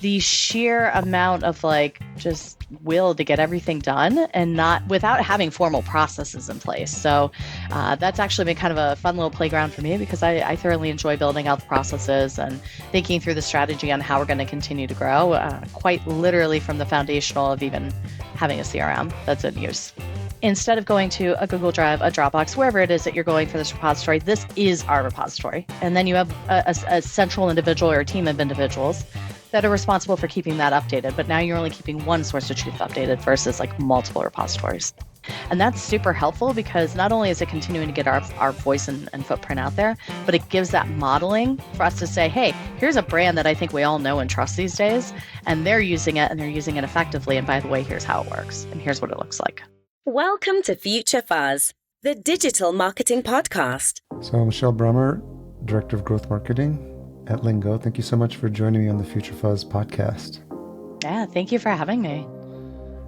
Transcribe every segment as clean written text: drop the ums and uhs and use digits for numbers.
the sheer amount of like just will to get everything done and not without having formal processes in place. So that's actually been kind of a fun little playground for me because I thoroughly enjoy building out the processes and thinking through the strategy on how we're going to continue to grow, quite literally from the foundational of even having a CRM that's in use. Instead of going to a Google Drive, a Dropbox, wherever it is that you're going for this repository, this is our repository. And then you have a central individual or a team of individuals that are responsible for keeping that updated. But now you're only keeping one source of truth updated versus like multiple repositories. And that's super helpful because not only is it continuing to get our voice and footprint out there, but it gives that modeling for us to say, hey, here's a brand that I think we all know and trust these days, and they're using it and they're using it effectively. And by the way, here's how it works and here's what it looks like. Welcome to Future Fuzz, the digital marketing podcast. So Michelle Brammer, Director of Growth Marketing at Lingo. Thank you so much for joining me on the Future Fuzz podcast. Yeah, thank you for having me.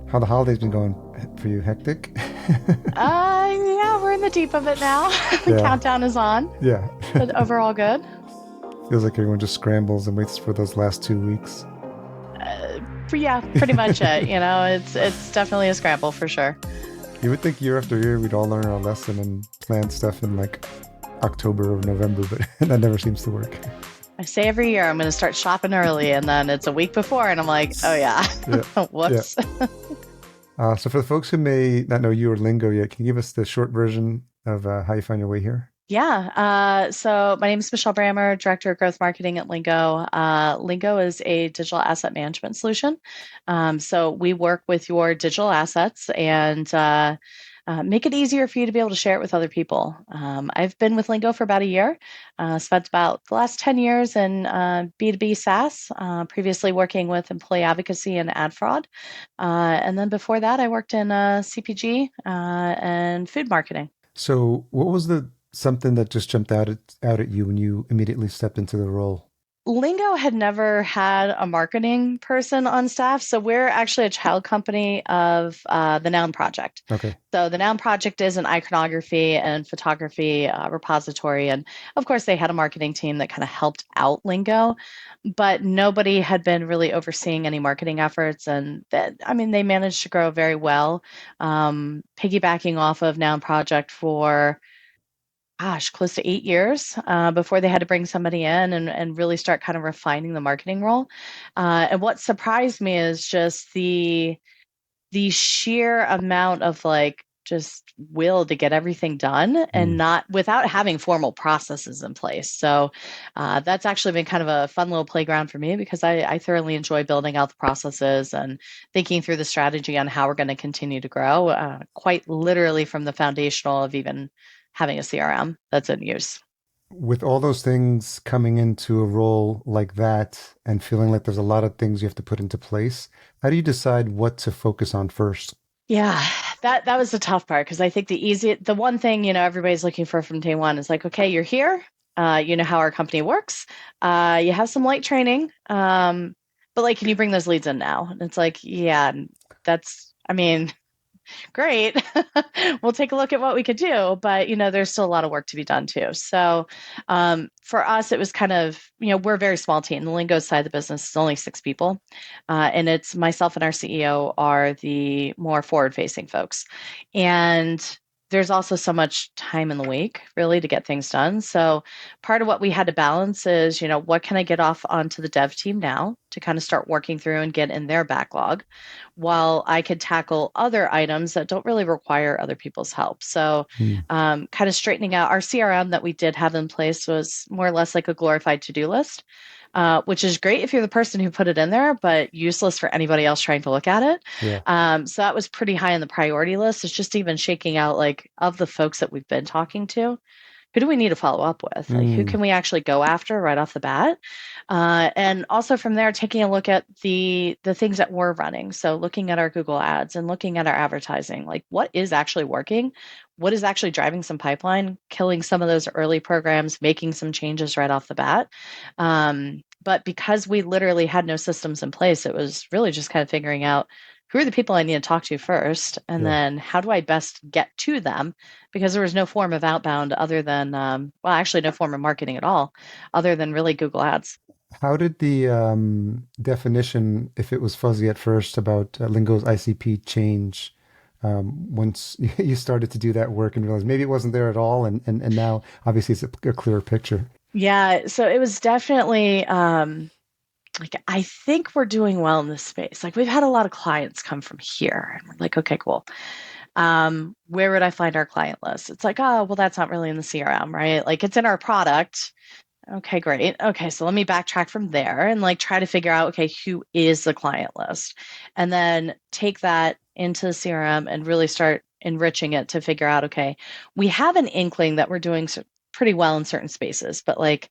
How the holidays been going for you? Hectic? Yeah, we're in the deep of it now. The countdown is on. Yeah. But overall good. Feels like everyone just scrambles and waits for those last 2 weeks. Yeah, pretty much it. You know, it's definitely a scramble for sure. You would think year after year we'd all learn our lesson and plan stuff in like October or November, but that never seems to work. I say every year I'm going to start shopping early, and then it's a week before, and I'm like, oh yeah, whoops. Yeah. So for the folks who may not know you or Lingo yet, can you give us the short version of how you found your way here? Yeah. So my name is Michelle Brammer, Director of Growth Marketing at Lingo. Lingo is a digital asset management solution. So we work with your digital assets and make it easier for you to be able to share it with other people. I've been with Lingo for about a year, spent about the last 10 years in B2B SaaS, previously working with employee advocacy and ad fraud. And then before that, I worked in CPG and food marketing. So what was something that just jumped out at you when you immediately stepped into the role? Lingo had never had a marketing person on staff. So we're actually a child company of the Noun Project. Okay. So the Noun Project is an iconography and photography repository. And of course, they had a marketing team that kind of helped out Lingo, but nobody had been really overseeing any marketing efforts. And they managed to grow very well, piggybacking off of Noun Project for close to 8 years before they had to bring somebody in and really start kind of refining the marketing role. And what surprised me is just the sheer amount of like just will to get everything done and not without having formal processes in place. So that's actually been kind of a fun little playground for me because I thoroughly enjoy building out the processes and thinking through the strategy on how we're going to continue to grow, quite literally from the foundational of even having a CRM that's in use. With all those things coming into a role like that and feeling like there's a lot of things you have to put into place, how do you decide what to focus on first? Yeah, that was the tough part because I think the one thing, everybody's looking for from day one is like, okay, you're here. You know how our company works. You have some light training. But like, can you bring those leads in now? And it's like, yeah, great. We'll take a look at what we could do, but there's still a lot of work to be done too. So for us, it was kind of, we're a very small team. The Lingo side of the business is only 6 people. And it's myself and our CEO are the more forward-facing folks. And there's also so much time in the week really to get things done. So part of what we had to balance is, what can I get off onto the dev team now to kind of start working through and get in their backlog while I could tackle other items that don't really require other people's help. So kind of straightening out our CRM that we did have in place was more or less like a glorified to-do list. Which is great if you're the person who put it in there, but useless for anybody else trying to look at it. Yeah. So that was pretty high on the priority list. It's just even shaking out like of the folks that we've been talking to, who do we need to follow up with? Like, who can we actually go after right off the bat? And also from there, taking a look at the things that we're running. So looking at our Google ads and looking at our advertising, like what is actually working? What is actually driving some pipeline, killing some of those early programs, making some changes right off the bat. But because we literally had no systems in place, it was really just kind of figuring out who are the people I need to talk to first, and then how do I best get to them? Because there was no form of outbound other than, actually no form of marketing at all, other than really Google Ads. How did the definition, if it was fuzzy at first, about Lingo's ICP change once you started to do that work and realized maybe it wasn't there at all, and now obviously it's a clearer picture. Yeah, so it was definitely like I think we're doing well in this space. Like we've had a lot of clients come from here, and we're like, okay, cool. Where would I find our client list? It's like, oh, well, that's not really in the CRM, right? Like it's in our product. Okay, great. Okay, so let me backtrack from there and like try to figure out, okay, who is the client list? And then take that into the CRM and really start enriching it to figure out, okay, we have an inkling that we're doing pretty well in certain spaces, but like,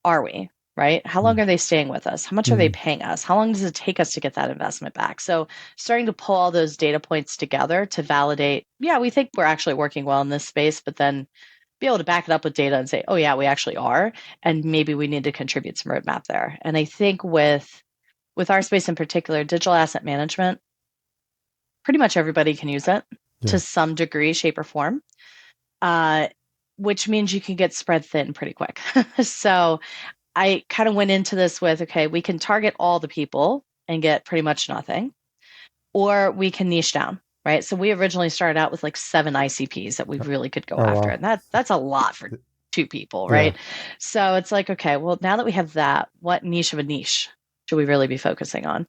are we? Right? How long Mm. are they staying with us? How much are they Mm. paying us? How long does it take us to get that investment back? So, starting to pull all those data points together to validate, yeah, we think we're actually working well in this space, but then be able to back it up with data and say, oh, yeah, we actually are. And maybe we need to contribute some roadmap there. And I think with our space in particular, digital asset management, pretty much everybody can use it Yeah. to some degree, shape, or form, uh, which means you can get spread thin pretty quick. So I kind of went into this with, okay, we can target all the people and get pretty much nothing, or we can niche down, right? So we originally started out with like 7 ICPs that we really could go Oh after. wow. And that's a lot for 2 people, Yeah. right? So it's like, okay, well, now that we have that, what niche of a niche should we really be focusing on?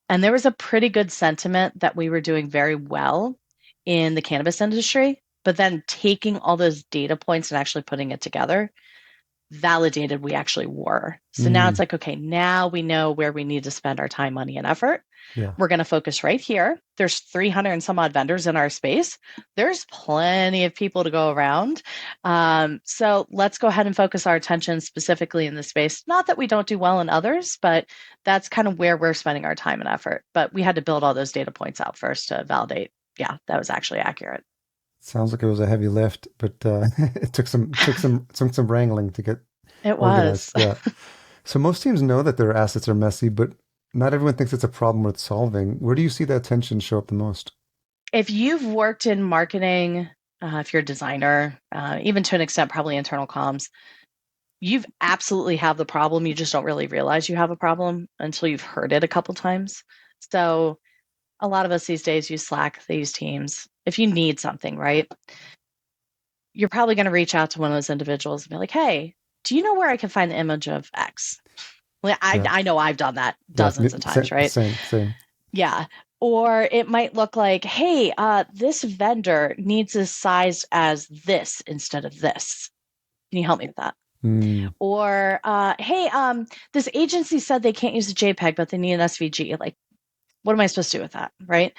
And there was a pretty good sentiment that we were doing very well in the cannabis industry, but then taking all those data points and actually putting it together validated we actually were. So now it's Mm. like, okay, now we know where we need to spend our time, money, and effort. Yeah. We're going to focus right here. There's 300 and some odd vendors in our space. There's plenty of people to go around. So let's go ahead and focus our attention specifically in this space. Not that we don't do well in others, but that's kind of where we're spending our time and effort. But we had to build all those data points out first to validate, yeah, that was actually accurate. Sounds like it was a heavy lift, but it took some wrangling to get It organized. was. Yeah. So most teams know that their assets are messy, but not everyone thinks it's a problem worth solving. Where do you see that tension show up the most? If you've worked in marketing, if you're a designer, even to an extent, probably internal comms, you've absolutely have the problem. You just don't really realize you have a problem until you've heard it a couple times. So a lot of us these days use Slack, they use Teams. If you need something, right, you're probably going to reach out to one of those individuals and be like, hey, do you know where I can find the image of X? Well, Yeah. I know I've done that Yeah. dozens of times, right? Same. Yeah. Or it might look like, hey, this vendor needs this sized as this instead of this. Can you help me with that? Mm. Or, hey, this agency said they can't use a JPEG, but they need an SVG. Like, what am I supposed to do with that? Right.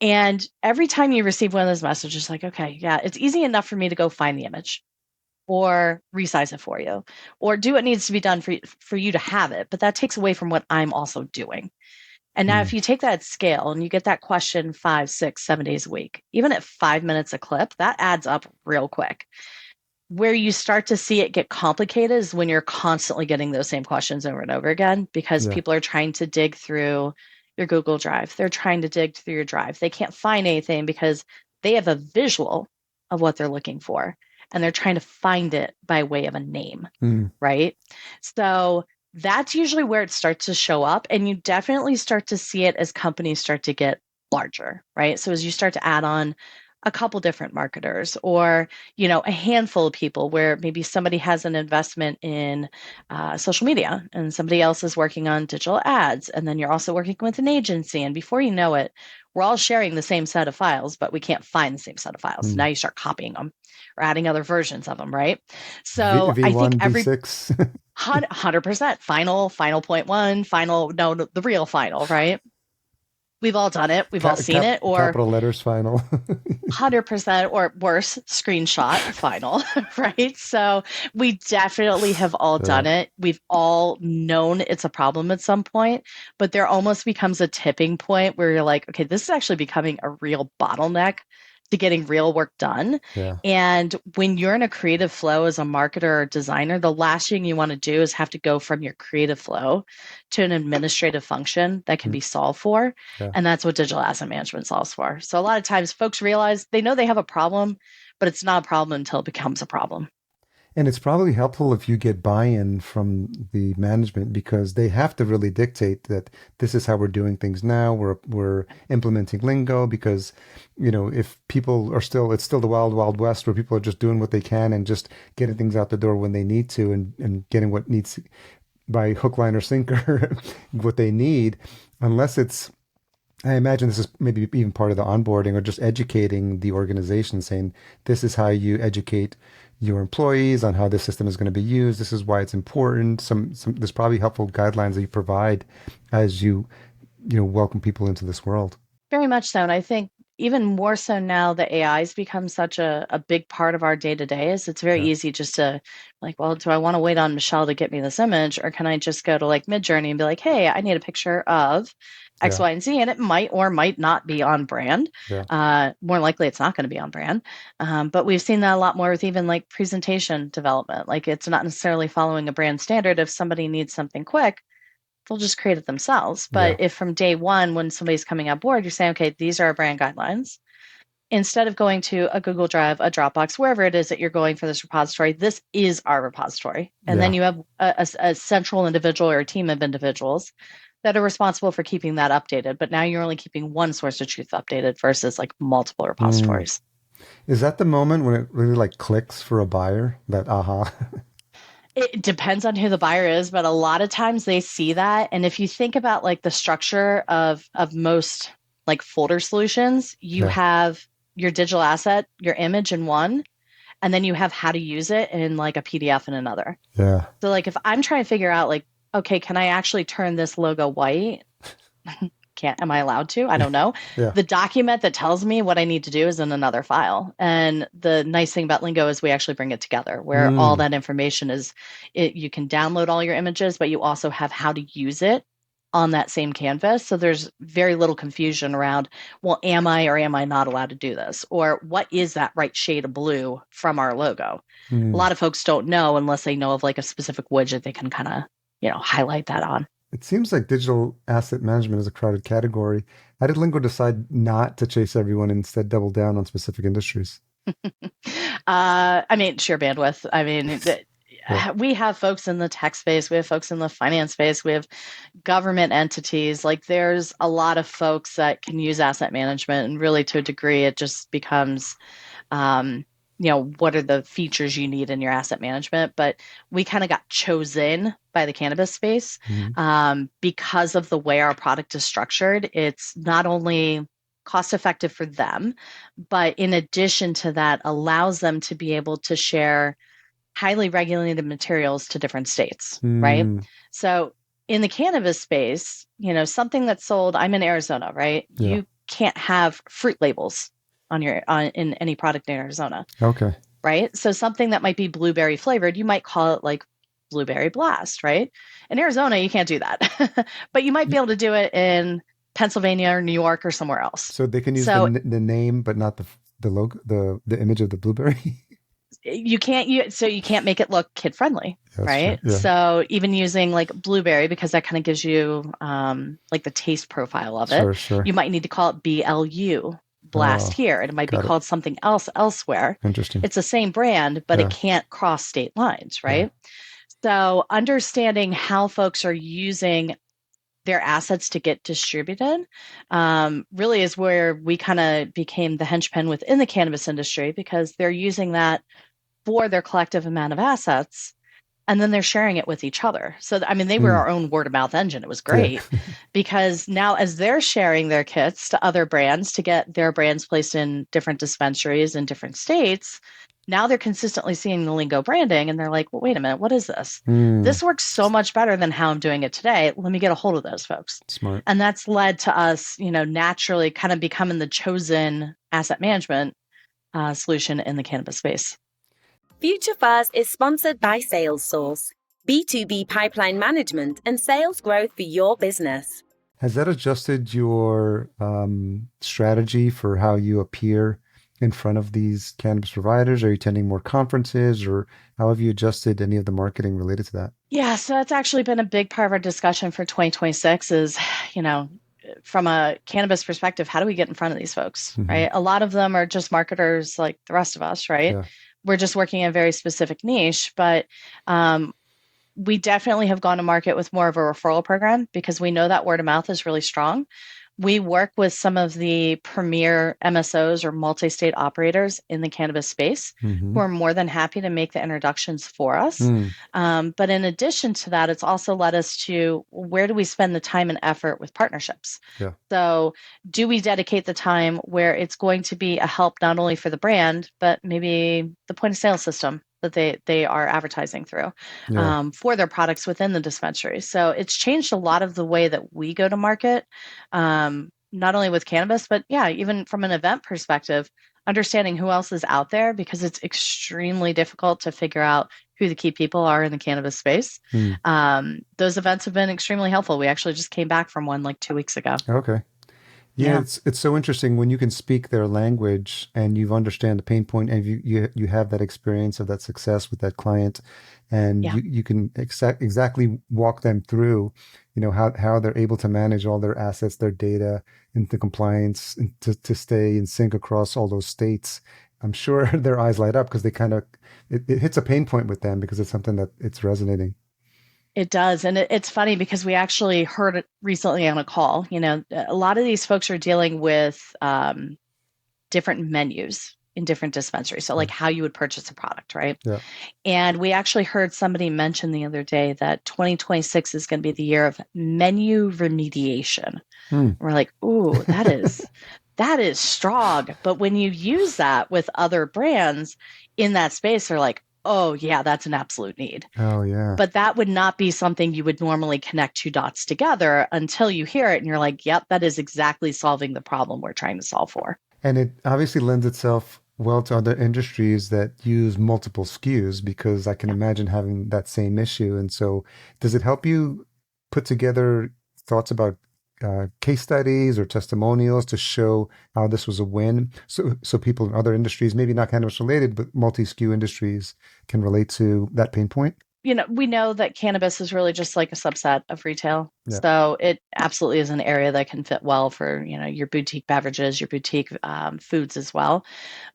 And every time you receive one of those messages, like, okay, yeah, it's easy enough for me to go find the image or resize it for you or do what needs to be done for you to have it. But that takes away from what I'm also doing. And now, Mm. if you take that scale and you get that question 5, 6, 7 days a week, even at 5 minutes a clip, that adds up real quick. Where you start to see it get complicated is when you're constantly getting those same questions over and over again because Yeah. people are trying to dig through your Google Drive. They're trying to dig through your Drive. They can't find anything because they have a visual of what they're looking for and they're trying to find it by way of a name, Mm. right? So that's usually where it starts to show up. And you definitely start to see it as companies start to get larger, right? So as you start to add on a couple different marketers or a handful of people where maybe somebody has an investment in social media and somebody else is working on digital ads and then you're also working with an agency and before you know it we're all sharing the same set of files but we can't find the same set of files. Now Mm. you start copying them or adding other versions of them, right? So I think V1, every V6. 100% final point one, final, no, the real final, right? We've all done it. We've all seen it, or Capital letters final. 100% or worse, screenshot final, right? So we definitely have all Yeah. done it. We've all known it's a problem at some point, but there almost becomes a tipping point where you're like, okay, this is actually becoming a real bottleneck to getting real work done. Yeah. And when you're in a creative flow as a marketer or designer, the last thing you want to do is have to go from your creative flow to an administrative function that can Mm. be solved for. Yeah. And that's what digital asset management solves for. So a lot of times folks realize they know they have a problem, but it's not a problem until it becomes a problem. And it's probably helpful if you get buy-in from the management because they have to really dictate that this is how we're doing things now. We're implementing Lingo because, if people are still, it's still the wild, wild west where people are just doing what they can and just getting things out the door when they need to and getting what needs by hook, line, or sinker what they need, unless it's I imagine this is maybe even part of the onboarding or just educating the organization, saying this is how you educate your employees on how this system is going to be used. This is why it's important. There's probably helpful guidelines that you provide as you welcome people into this world. Very much so. And I think even more so now that AI has become such a big part of our day to day is it's very Yeah. easy just to like, well, do I want to wait on Michelle to get me this image? Or can I just go to like Midjourney and be like, hey, I need a picture of X, Yeah. Y, and Z, and it might or might not be on brand. Yeah. More likely, it's not going to be on brand. But we've seen that a lot more with even like presentation development. Like it's not necessarily following a brand standard. If somebody needs something quick, they'll just create it themselves. Yeah. But if from day one, when somebody's coming on board, you're saying, okay, these are our brand guidelines. Instead of going to a Google Drive, a Dropbox, wherever it is that you're going for this repository, this is our repository. And then Yeah. you have a central individual or a team of individuals that are responsible for keeping that updated. But now you're only keeping one source of truth updated versus like multiple Mm. repositories. Is that the moment when it really like clicks for a buyer that aha? It depends on who the buyer is, but a lot of times they see that. And if you think about like the structure of most like folder solutions, you Yeah. have your digital asset, your image in one, and then you have how to use it in like a PDF in another. Yeah. So like if I'm trying to figure out like, okay, can I actually turn this logo white? Am I allowed to? I don't know. Yeah. The document that tells me what I need to do is in another file. And the nice thing about Lingo is we actually bring it together where all Mm. that information is you can download all your images, but you also have how to use it on that same canvas. So there's very little confusion around, well, am I or am I not allowed to do this? Or what is that right shade of blue from our logo? A Mm. lot of folks don't know unless they know of like a specific widget they can kind of, highlight that on. It seems like digital asset management is a crowded category. How did Lingo decide not to chase everyone and instead double down on specific industries? I mean, sheer bandwidth. I mean, Yeah. we have folks in the tech space, we have folks in the finance space, we have government entities. Like, there's a lot of folks that can use asset management, and really, to a degree, it just becomes, um, what are the features you need in your asset management? But we kind of got chosen by the cannabis space Mhm. because of the way our product is structured. It's not only cost effective for them, but in addition to that, allows them to be able to share highly regulated materials to different states, right? Mm. So in the cannabis space, something that's sold, I'm in Arizona, right? Yeah. You can't have fruit labels in any product in Arizona, Okay. right? So something that might be blueberry flavored, you might call it like blueberry blast, right? In Arizona, you can't do that, but you might be Y- able to do it in Pennsylvania or New York or somewhere else. So they can use So the name, but not the logo, the image of the blueberry. you can't make it look kid friendly, That's true. right? Yeah. So even using like blueberry, because that kind of gives you like the taste profile of it, Sure. Sure. you might need to call it BLU, blast Oh, here, and it might be got it. called something else elsewhere. Interesting. It's the same brand, but it Yeah. can't cross state lines, Yeah. right? So understanding how folks are using their assets to get distributed really is where we kind of became the henchman within the cannabis industry, because they're using that for their collective amount of assets, and then they're sharing it with each other. So I mean, they were Mm. our own word of mouth engine. It was Yeah. great because now as they're sharing their kits to other brands to get their brands placed in different dispensaries in different states, now they're consistently seeing the Lingo branding, and they're like, well, wait a minute, what is this? Mm. This works so much better than how I'm doing it today. Let me get a hold of those folks. Smart. And that's led to us, naturally kind of becoming the chosen asset management solution in the cannabis space. Future Fuzz is sponsored by SalesSource, B2B pipeline management and sales growth for your business. Has that adjusted your strategy for how you appear in front of these cannabis providers? Are you attending more conferences, or how have you adjusted any of the marketing related to that? Yeah, so that's actually been a big part of our discussion for 2026 is, from a cannabis perspective, how do we get in front of these folks, Hmm. right? A lot of them are just marketers like the rest of us, right? Yeah. we're just working in a very specific niche, but we definitely have gone to market with more of a referral program because we know that word of mouth is really strong. We work with some of the premier MSOs or multi-state operators in the cannabis space who Mm-hmm. are more than happy to make the introductions for us. Mm. But in addition to that, it's also led us to where do we spend the time and effort with partnerships? Yeah. So do we dedicate the time where it's going to be a help not only for the brand, but maybe the point of sale system that they are advertising through Yeah. for their products within the dispensary. So it's changed a lot of the way that we go to market, not only with cannabis, but yeah, even from an event perspective, understanding who else is out there because it's extremely difficult to figure out who the key people are in the cannabis space. Mm. Those events have been extremely helpful. We actually just came back from one like 2 weeks ago. Okay. Yeah, Yeah. it's so interesting when you can speak their language and you understand the pain point and you have that experience of that success with that client and Yeah. you can exactly walk them through, how they're able to manage all their assets, their data into compliance and to stay in sync across all those states. I'm sure their eyes light up because it hits a pain point with them because it's something that it's resonating. It does. And it's funny because we actually heard it recently on a call. A lot of these folks are dealing with different menus in different dispensaries. So, like how you would purchase a product, right? Yeah. And we actually heard somebody mention the other day that 2026 is going to be the year of menu remediation. Hmm. We're like, ooh, that is strong. But when you use that with other brands in that space, they're like, oh, yeah, that's an absolute need. Oh, yeah. But that would not be something you would normally connect two dots together until you hear it and you're like, yep, that is exactly solving the problem we're trying to solve for. And it obviously lends itself well to other industries that use multiple SKUs because I can imagine having that same issue. And so, does it help you put together thoughts about case studies or testimonials to show how this was a win? So people in other industries, maybe not cannabis related, but multi SKU industries can relate to that pain point. We know that cannabis is really just like a subset of retail. Yeah. So it absolutely is an area that can fit well for, your boutique beverages, your boutique foods as well.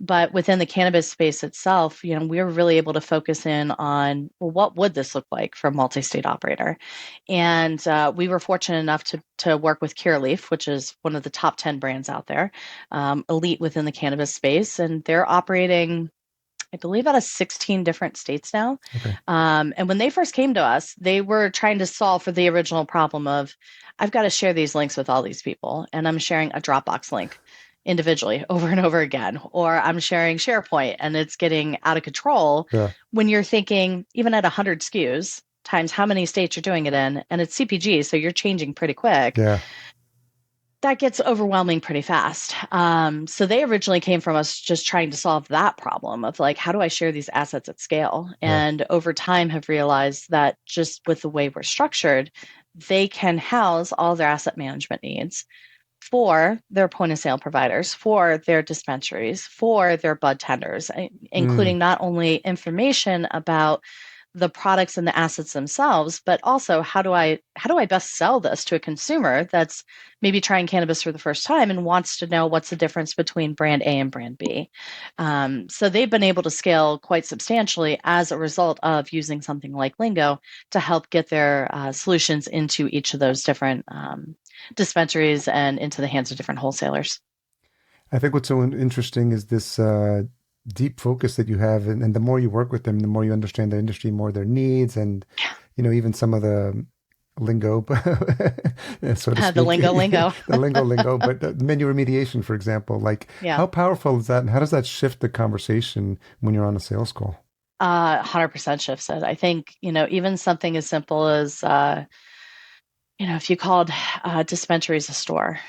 But within the cannabis space itself, we were really able to focus in on, well, what would this look like for a multi-state operator? And we were fortunate enough to work with Curaleaf, which is one of the top 10 brands out there, elite within the cannabis space. And they're operating, I believe, out of 16 different states now. Okay. And when they first came to us, they were trying to solve for the original problem of, I've got to share these links with all these people, and I'm sharing a Dropbox link individually over and over again, or I'm sharing SharePoint and it's getting out of control. Yeah. When you're thinking, even at 100 SKUs times how many states you're doing it in, and it's CPG, so you're changing pretty quick. Yeah. That gets overwhelming pretty fast. So they originally came from us just trying to solve that problem of like, how do I share these assets at scale? And over time have realized that just with the way we're structured, they can house all their asset management needs for their point of sale providers, for their dispensaries, for their bud tenders, including not only information about the products and the assets themselves, but also how do I best sell this to a consumer that's maybe trying cannabis for the first time and wants to know what's the difference between brand A and brand B. So they've been able to scale quite substantially as a result of using something like Lingo to help get their solutions into each of those different dispensaries and into the hands of different wholesalers. I think what's so interesting is this deep focus that you have, and the more you work with them, the more you understand the industry, more their needs, and even some of the lingo, so to speak. The lingo. The lingo. But menu remediation, for example, like how powerful is that, and how does that shift the conversation when you're on a sales call? 100% shifts it. I think even something as simple as if you called dispensaries a store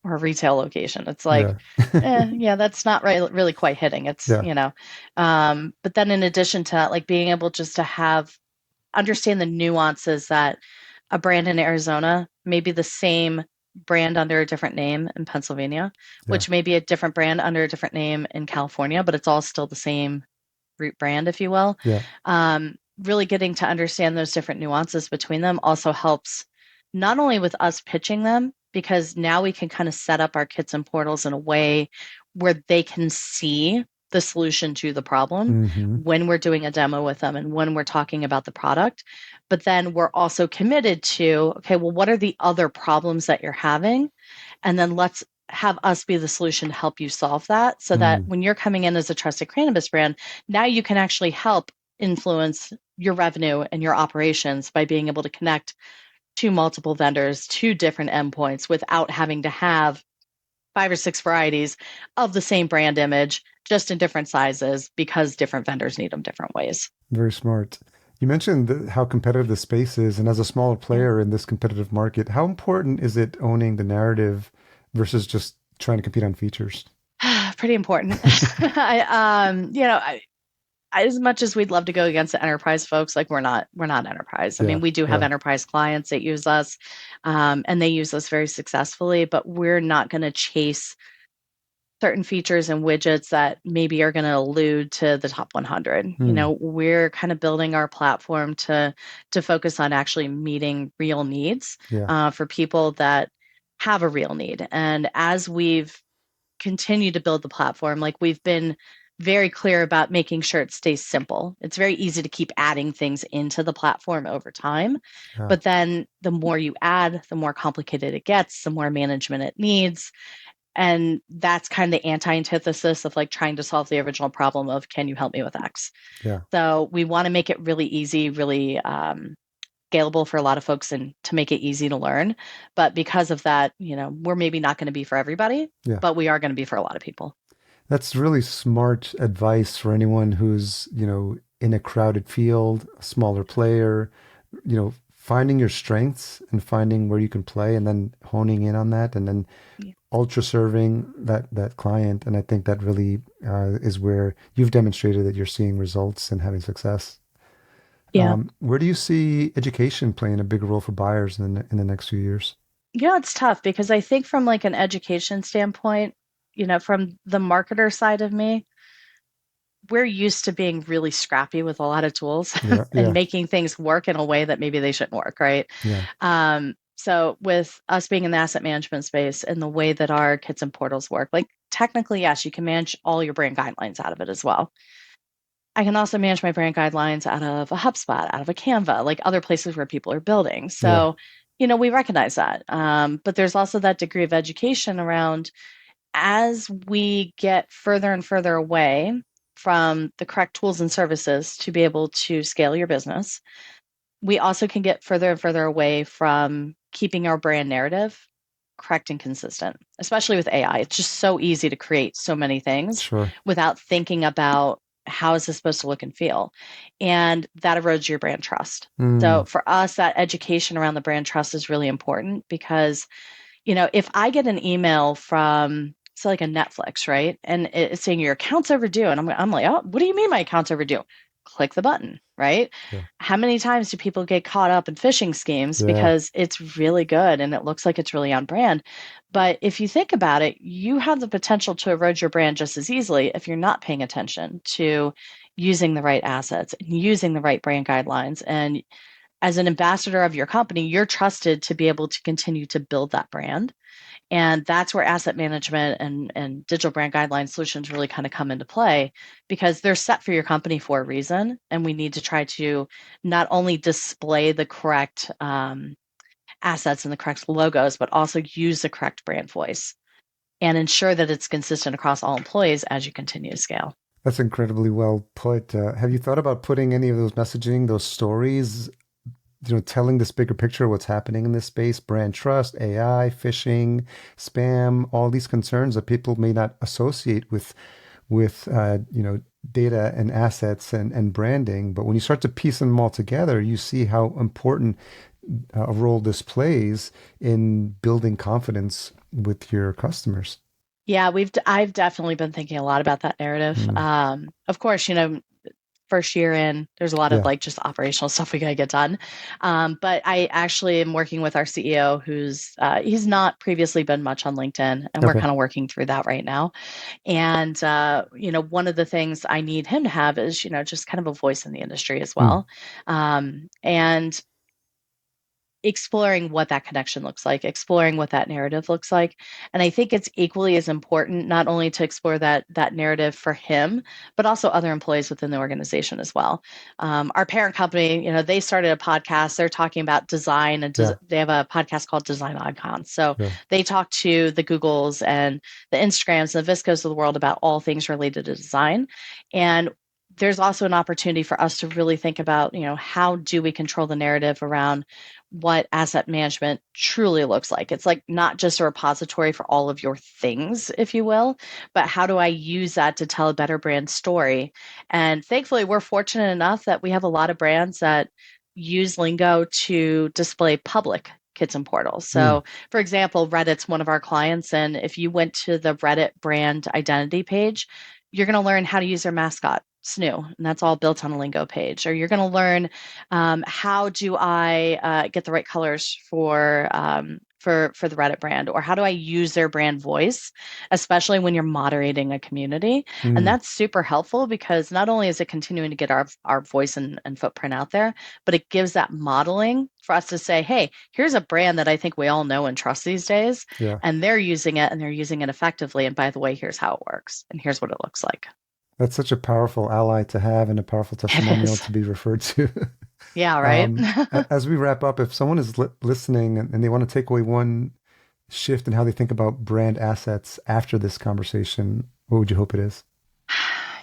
or a retail location, it's like, that's not really quite hitting. It's, but then in addition to that, like being able just to understand the nuances that a brand in Arizona may be the same brand under a different name in Pennsylvania, which may be a different brand under a different name in California, but it's all still the same root brand, if you will. Really getting to understand those different nuances between them also helps not only with us pitching them, because now we can kind of set up our kits and portals in a way where they can see the solution to the problem Mm-hmm. when we're doing a demo with them and when we're talking about the product. But then we're also committed to, okay, well, what are the other problems that you're having? And then let's have us be the solution to help you solve that, so that Mm. when you're coming in as a trusted cannabis brand, now you can actually help influence your revenue and your operations by being able to connect to multiple vendors, to different endpoints, without having to have 5 or 6 varieties of the same brand image, just in different sizes, because different vendors need them different ways. Very smart. You mentioned how competitive the space is, and as a smaller Yeah. player in this competitive market, how important is it owning the narrative versus just trying to compete on features? Pretty important. As much as we'd love to go against the enterprise folks, like we're not enterprise. I Yeah, mean, we do have yeah, enterprise clients that use us, and they use us very successfully, but we're not going to chase certain features and widgets that maybe are going to allude to the top 100. Hmm. We're kind of building our platform to focus on actually meeting real needs, Yeah, for people that have a real need. And as we've continued to build the platform, like, we've been very clear about making sure it stays simple. It's very easy to keep adding things into the platform over time, yeah, but then the more you add, the more complicated it gets, the more management it needs. And that's kind of the antithesis of like trying to solve the original problem of, can you help me with X? yeah. So we want to make it really easy, really scalable for a lot of folks, and to make it easy to learn. But because of that, we're maybe not going to be for everybody, Yeah. but we are going to be for a lot of people. That's really smart advice for anyone who's, in a crowded field, a smaller player, finding your strengths and finding where you can play and then honing in on that and then Yeah. ultra serving that client. And I think that really is where you've demonstrated that you're seeing results and having success. Yeah. Where do you see education playing a bigger role for buyers in the next few years? Yeah, it's tough because I think from like an education standpoint, from the marketer side of me, we're used to being really scrappy with a lot of tools Yeah, and yeah, making things work in a way that maybe they shouldn't work, right? yeah, So with us being in the asset management space and the way that our kits and portals work, like, technically, yes, you can manage all your brand guidelines out of it as well. I can also manage my brand guidelines out of a HubSpot, out of a Canva, like other places where people are building. yeah, So, we recognize that. But there's also that degree of education around, as we get further and further away from the correct tools and services to be able to scale your business, we also can get further and further away from keeping our brand narrative correct and consistent, especially with AI. It's just so easy to create so many things sure. without thinking about, how is this supposed to look and feel? And that erodes your brand trust. Mm, So for us, that education around the brand trust is really important because, if I get an email from, so like a Netflix, right? And it's saying your account's overdue. And I'm like, oh, what do you mean my account's overdue? Click the button, right? yeah, How many times do people get caught up in phishing schemes yeah, because it's really good and it looks like it's really on brand? But if you think about it, you have the potential to erode your brand just as easily if you're not paying attention to using the right assets and using the right brand guidelines. And as an ambassador of your company, you're trusted to be able to continue to build that brand. And that's where asset management and digital brand guideline solutions really kind of come into play, because they're set for your company for a reason. And we need to try to not only display the correct assets and the correct logos, but also use the correct brand voice and ensure that it's consistent across all employees as you continue to scale. that's incredibly well put. Have you thought about putting any of those messaging, those stories, telling this bigger picture of what's happening in this space, brand trust, AI, phishing, spam, all these concerns that people may not associate with data and assets and branding. But when you start to piece them all together, you see how important a role this plays in building confidence with your customers. Yeah, I've definitely been thinking a lot about that narrative. Mm, Of course, first year in, there's a lot of yeah. like just operational stuff we gotta get done. But I actually am working with our CEO, who's he's not previously been much on LinkedIn, and we're Okay. kind of working through that right now. And one of the things I need him to have is, just kind of a voice in the industry as Mm, well. And exploring what that connection looks like, exploring what that narrative looks like. And I think it's equally as important not only to explore that narrative for him, but also other employees within the organization as well. Our parent company, they started a podcast. They're talking about design, and they have a podcast called Design Icons. So they talk to the Googles and the Instagrams and the Viscos of the world about all things related to design. And there's also an opportunity for us to really think about, how do we control the narrative around what asset management truly looks like. It's like not just a repository for all of your things, if you will, but how do I use that to tell a better brand story? And thankfully, we're fortunate enough that we have a lot of brands that use Lingo to display public kits and portals. So, for example, Reddit's one of our clients. And if you went to the Reddit brand identity page, you're going to learn how to use their mascot, Snoo, and that's all built on a Lingo page. Or you're going to learn how do I get the right colors for the Reddit brand, or how do I use their brand voice, especially when you're moderating a community. And that's super helpful because not only is it continuing to get our voice and footprint out there, but it gives that modeling for us to say, hey, here's a brand that I think we all know and trust these days, and they're using it and they're using it effectively. And by the way, here's how it works and here's what it looks like. That's such a powerful ally to have and a powerful testimonial to be referred to. Yeah, right. As we wrap up, if someone is listening and they want to take away one shift in how they think about brand assets after this conversation, what would you hope it is?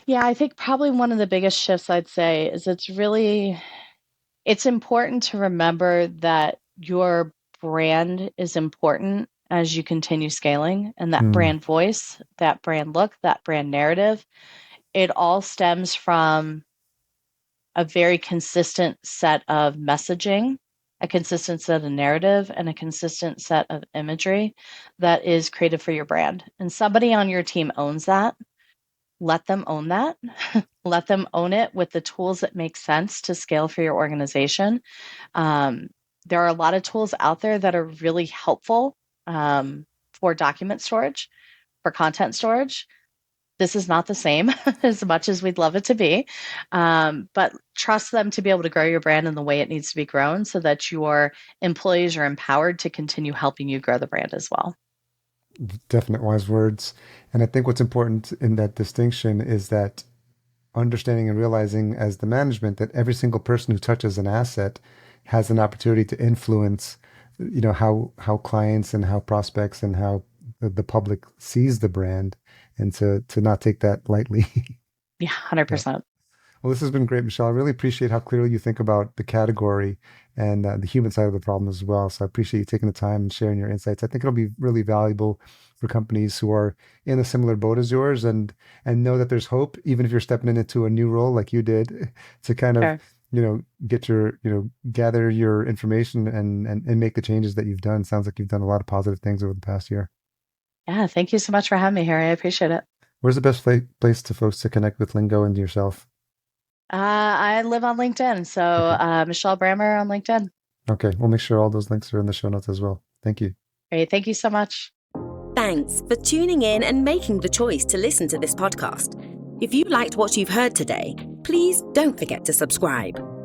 Yeah, I think probably one of the biggest shifts I'd say is it's important to remember that your brand is important as you continue scaling, and that brand voice, that brand look, that brand narrative, it all stems from a very consistent set of messaging, a consistent set of narrative, and a consistent set of imagery that is created for your brand. And somebody on your team owns that. Let them own that. Let them own it with the tools that make sense to scale for your organization. There are a lot of tools out there that are really helpful for document storage, for content storage. This is not the same as much as we'd love it to be, but trust them to be able to grow your brand in the way it needs to be grown so that your employees are empowered to continue helping you grow the brand as well. Definite wise words. And I think what's important in that distinction is that understanding and realizing as the management that every single person who touches an asset has an opportunity to influence, how clients and how prospects and how the public sees the brand, and to not take that lightly. Yeah, 100%. Well, this has been great, Michelle. I really appreciate how clearly you think about the category and the human side of the problem as well. So I appreciate you taking the time and sharing your insights. I think it'll be really valuable for companies who are in a similar boat as yours and know that there's hope, even if you're stepping into a new role like you did, to kind of, get your, gather your information and make the changes that you've done. Sounds like you've done a lot of positive things over the past year. Yeah, thank you so much for having me here. I appreciate it. Where's the best place to folks to connect with Lingo and yourself? I live on LinkedIn, so Michelle Brammer on LinkedIn. Okay, we'll make sure all those links are in the show notes as well. Thank you. Great, thank you so much. Thanks for tuning in and making the choice to listen to this podcast. If you liked what you've heard today, please don't forget to subscribe.